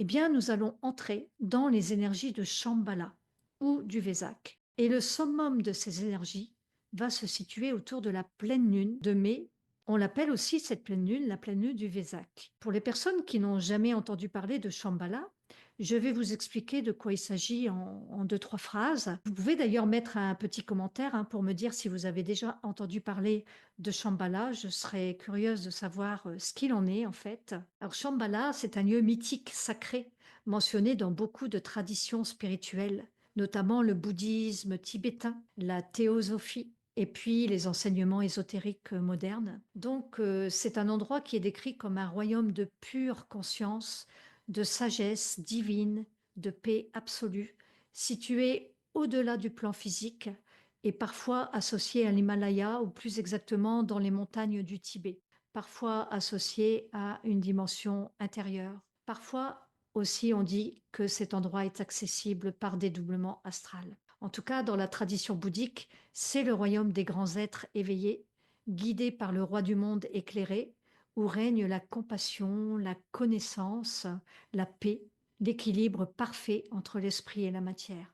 Eh bien, nous allons entrer dans les énergies de Shambhala ou du Vésac. Et le summum de ces énergies va se situer autour de la pleine lune de mai. On l'appelle aussi cette pleine lune la pleine lune du Vésac. Pour les personnes qui n'ont jamais entendu parler de Shambhala, je vais vous expliquer de quoi il s'agit en deux, trois phrases. Vous pouvez d'ailleurs mettre un petit commentaire pour me dire si vous avez déjà entendu parler de Shambhala. Je serais curieuse de savoir ce qu'il en est en fait. Alors Shambhala, c'est un lieu mythique, sacré, mentionné dans beaucoup de traditions spirituelles, notamment le bouddhisme tibétain, la théosophie et puis les enseignements ésotériques modernes. Donc c'est un endroit qui est décrit comme un royaume de pure conscience, de sagesse divine, de paix absolue, situé au-delà du plan physique et parfois associé à l'Himalaya ou plus exactement dans les montagnes du Tibet, parfois associé à une dimension intérieure. Parfois aussi on dit que cet endroit est accessible par dédoublement astral. En tout cas, dans la tradition bouddhique, c'est le royaume des grands êtres éveillés, guidés par le roi du monde éclairé, où règne la compassion, la connaissance, la paix, l'équilibre parfait entre l'esprit et la matière.